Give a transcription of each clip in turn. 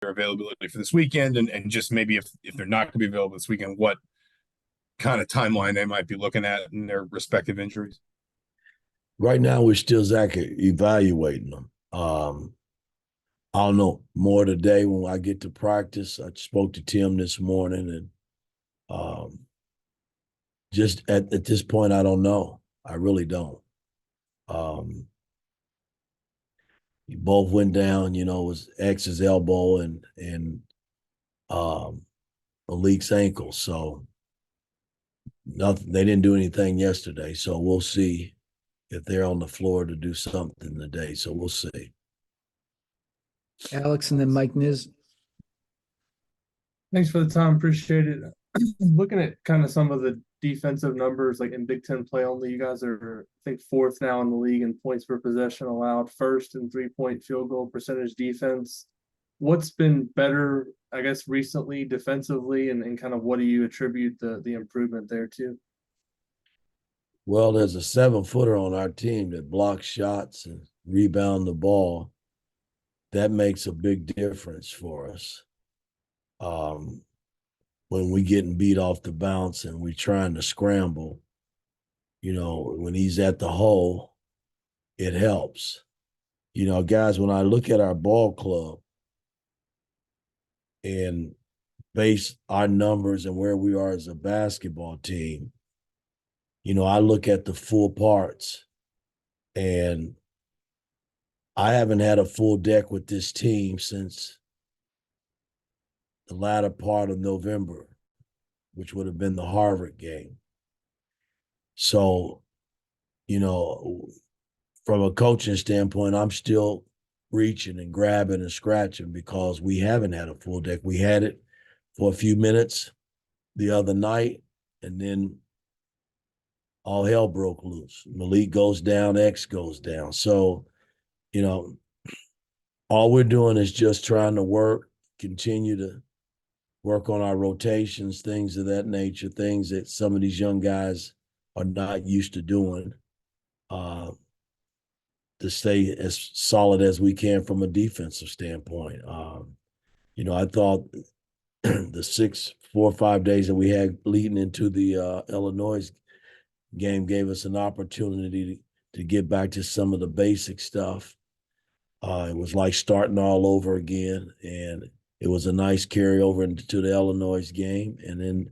their availability for this weekend, and just maybe if they're not going to be available this weekend, what kind of timeline they might be looking at in their respective injuries. Right now, we're still, Zach, evaluating them. I'll know more today when I get to practice. I spoke to Tim this morning, and just at this point, I don't know. I really don't. He both went down, it was X's elbow and Malik's ankle. So nothing. They didn't do anything yesterday. So we'll see if they're on the floor to do something today. So we'll see. Alex and then Mike Niz. Thanks for the time. Appreciate it. Looking at kind of some of the defensive numbers, like in Big Ten play only, you guys are, I think, fourth now in the league in points per possession allowed, first in 3-point field goal percentage defense. What's been better, I guess, recently defensively, and kind of what do you attribute the improvement there to? Well, there's a 7-footer on our team that blocks shots and rebound the ball. That makes a big difference for us. When we getting beat off the bounce and we trying to scramble, when he's at the hole, it helps. Guys, when I look at our ball club and base our numbers and where we are as a basketball team, I look at the full parts, and I haven't had a full deck with this team since the latter part of November, which would have been the Harvard game. So, from a coaching standpoint, I'm still reaching and grabbing and scratching because we haven't had a full deck. We had it for a few minutes the other night, and then all hell broke loose. Malik goes down, X goes down. So, all we're doing is just trying to continue to work on our rotations, things of that nature, things that some of these young guys are not used to doing, to stay as solid as we can from a defensive standpoint. I thought the 4 or 5 days that we had leading into the Illinois game gave us an opportunity to get back to some of the basic stuff. It was like starting all over again, and it was a nice carryover into the Illinois game. And then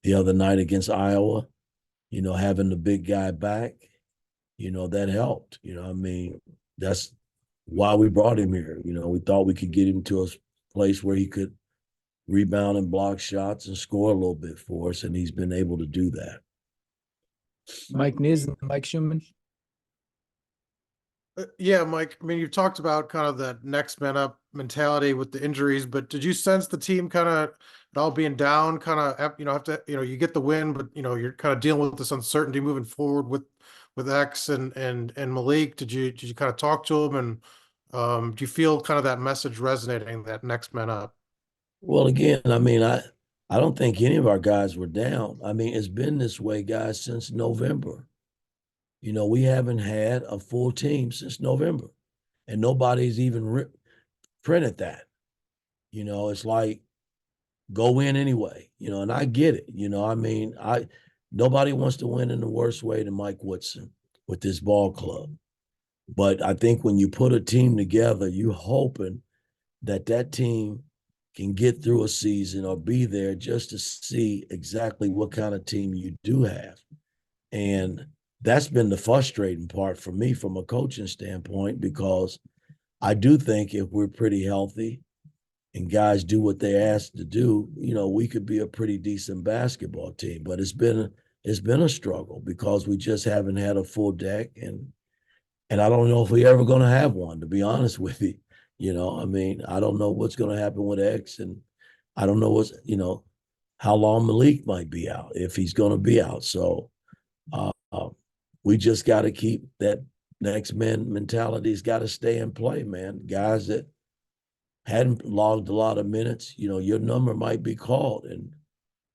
the other night against Iowa, having the big guy back, that helped. That's why we brought him here. We thought we could get him to a place where he could rebound and block shots and score a little bit for us, and he's been able to do that. Mike Niz and Mike Schumann. Yeah, Mike, you've talked about kind of the next man up mentality with the injuries, but did you sense the team kind of it all being down, kind of, after, you get the win, but, you're kind of dealing with this uncertainty moving forward with X and Malik? Did you kind of talk to him, and do you feel kind of that message resonating, that next man up? Well, again, I don't think any of our guys were down. It's been this way, guys, since November. We haven't had a full team since November, and nobody's even printed that. It's like, go win anyway, and I get it. Nobody wants to win in the worst way than Mike Woodson with this ball club. But I think when you put a team together, you're hoping that team can get through a season or be there just to see exactly what kind of team you do have. And that's been the frustrating part for me from a coaching standpoint, because I do think if we're pretty healthy and guys do what they asked to do, we could be a pretty decent basketball team. But it's been a struggle because we just haven't had a full deck, and I don't know if we're ever going to have one, to be honest with you. I don't know what's going to happen with X, and I don't know how long Malik might be out, if he's going to be out. So we just got to keep that next man mentality. Has got to stay in play, man. Guys that hadn't logged a lot of minutes, your number might be called, and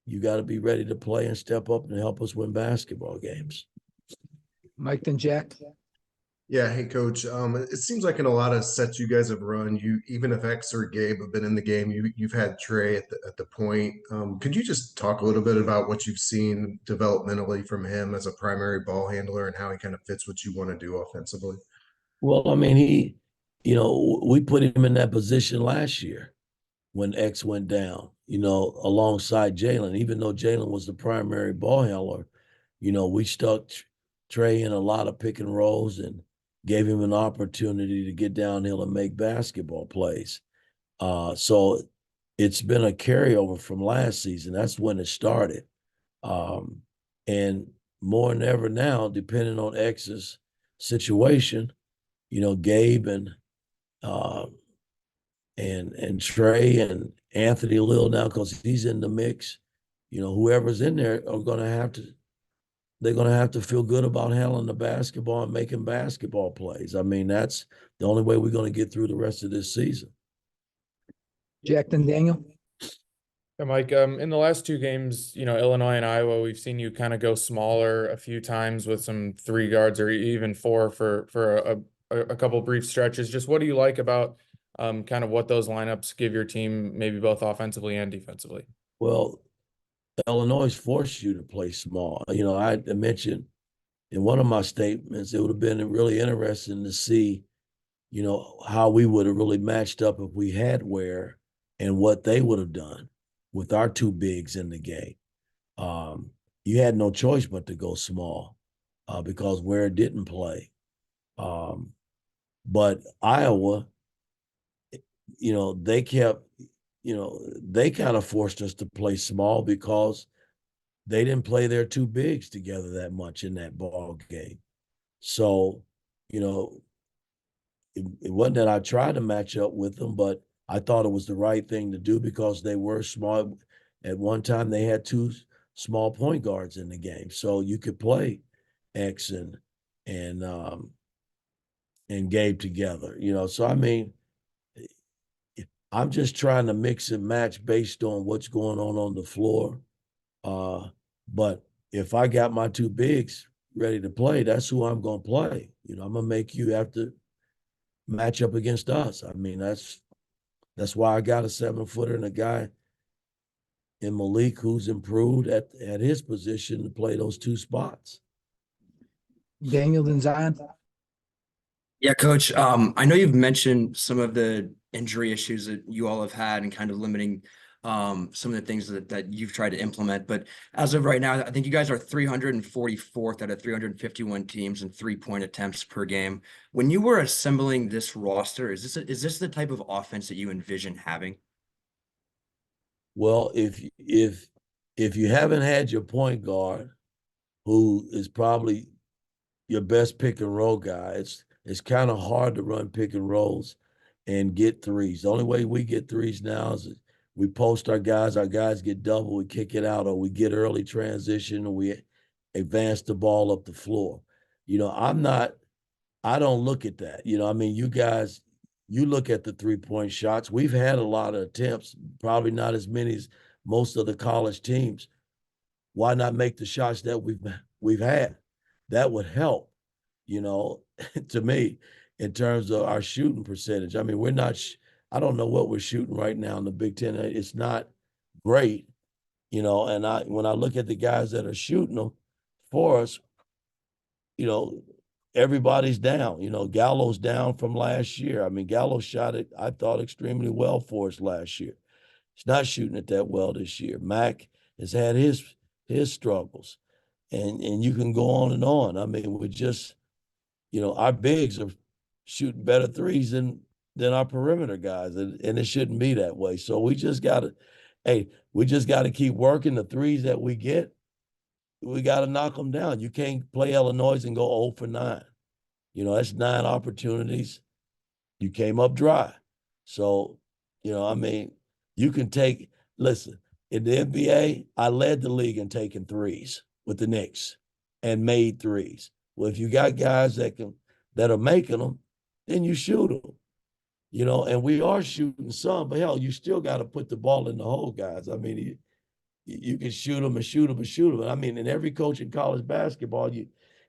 you got to be ready to play and step up and help us win basketball games. Mike, then Jack. Yeah, hey coach. It seems like in a lot of sets you guys have run, you even if X or Gabe have been in the game, you've had Trey at the point. Could you just talk a little bit about what you've seen developmentally from him as a primary ball handler and how he kind of fits what you want to do offensively? Well, I mean, we put him in that position last year when X went down, alongside Jalen. Even though Jalen was the primary ball handler, we stuck Trey in a lot of pick and rolls and gave him an opportunity to get downhill and make basketball plays. So it's been a carryover from last season. That's when it started. And more than ever now, depending on X's situation, Gabe uh, and Trey and Anthony Lil now, because he's in the mix. Whoever's in there are they're gonna have to feel good about handling the basketball and making basketball plays. I mean, that's the only way we're gonna get through the rest of this season. Jackson Daniel. Yeah, Mike, in the last two games, Illinois and Iowa, we've seen you kind of go smaller a few times with some 3 guards or even 4 for a couple brief stretches. Just what do you like about kind of what those lineups give your team, maybe both offensively and defensively? Well, Illinois forced you to play small. I mentioned in one of my statements, it would have been really interesting to see, how we would have really matched up if we had Ware and what they would have done with our 2 bigs in the game. You had no choice but to go small because Ware didn't play. But Iowa, they kept, they kind of forced us to play small because they didn't play their 2 bigs together that much in that ball game. So, it wasn't that I tried to match up with them, but I thought it was the right thing to do because they were small. At one time, they had 2 small point guards in the game, so you could play X and Gabe together. So I mean, I'm just trying to mix and match based on what's going on the floor. But if I got my 2 bigs ready to play, that's who I'm going to play. I'm going to make you have to match up against us. I mean, that's why I got a 7-footer and a guy in Malik who's improved at his position to play those 2 spots. Daniel then Zion. Yeah, Coach. I know you've mentioned some of the injury issues that you all have had and kind of limiting some of the things that you've tried to implement. But as of right now, I think you guys are 344th out of 351 teams and 3-point attempts per game. When you were assembling this roster, is this the type of offense that you envision having? Well, if you haven't had your point guard, who is probably your best pick and roll guy, it's kind of hard to run pick and rolls and get threes. The only way we get threes now is we post our guys get double, we kick it out, or we get early transition, or we advance the ball up the floor. I don't look at that. I mean, you guys, you look at the 3-point shots. We've had a lot of attempts, probably not as many as most of the college teams. Why not make the shots that we've had? That would help, to me, in terms of our shooting percentage. I mean, I don't know what we're shooting right now in the Big Ten. It's not great, and when I look at the guys that are shooting them for us, everybody's down. Gallo's down from last year. I mean, Gallo shot it, I thought, extremely well for us last year. He's not shooting it that well this year. Mac has had his struggles. And you can go on and on. I mean, we're just, our bigs are shooting better threes than our perimeter guys, and it shouldn't be that way. So we just gotta keep working the threes that we get. We got to knock them down. You can't play Illinois and go 0 for 9. That's 9 opportunities. You came up dry. So, I mean, you can listen, in the NBA, I led the league in taking threes with the Knicks and made threes. Well, if you got guys that are making them, then you shoot them. And we are shooting some, but hell, you still got to put the ball in the hole, guys. I mean, you can shoot them and shoot them and shoot them. I mean, in every coach in college basketball,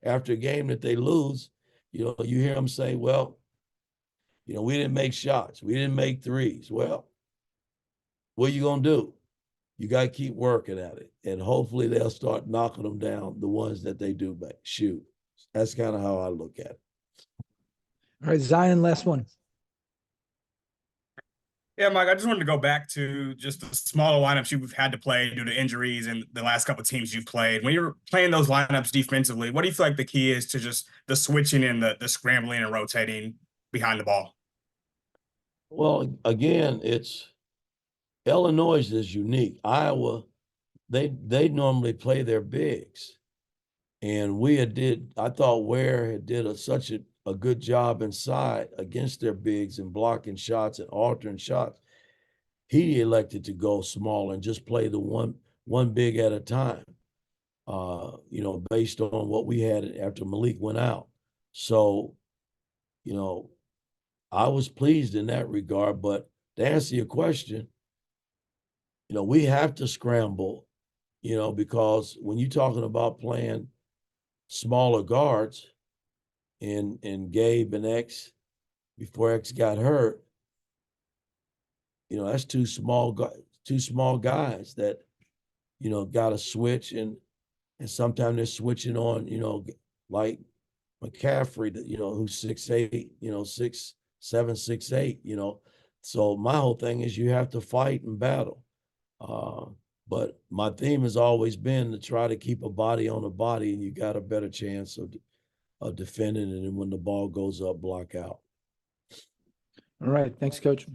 after a game that they lose, You know, you hear them say, well, you know, we didn't make shots. We didn't make threes. Well, what are you going to do? You got to keep working at it. And hopefully they'll start knocking them down, the ones that they do shoot. That's kind of how I look at it. All right, Zion, last one. Yeah, Mike, I just wanted to go back to just the smaller lineups you've had to play due to injuries and the last couple of teams you've played. When you're playing those lineups defensively, what do you feel like the key is to just the switching and the scrambling and rotating behind the ball? Well, again, it's Illinois is unique. Iowa, they normally play their bigs. And I thought Ware had did such a good job inside against their bigs and blocking shots and altering shots. He elected to go small and just play the one big at a time, you know, based on what we had after Malik went out. So, you know, I was pleased in that regard. But to answer your question, you know, we have to scramble, you know, because when you're talking about playing smaller guards and Gabe and X before X got hurt, you know, that's two small guys that, you know, got to switch and sometimes they're switching on, you know, like McCaffrey, you know, who's 6'8", you know, 6'7", 6'8", you know. So my whole thing is you have to fight and battle. But my theme has always been to try to keep a body on a body, and you got a better chance of defending it. And when the ball goes up, block out. All right, thanks, Coach.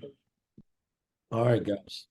All right, guys.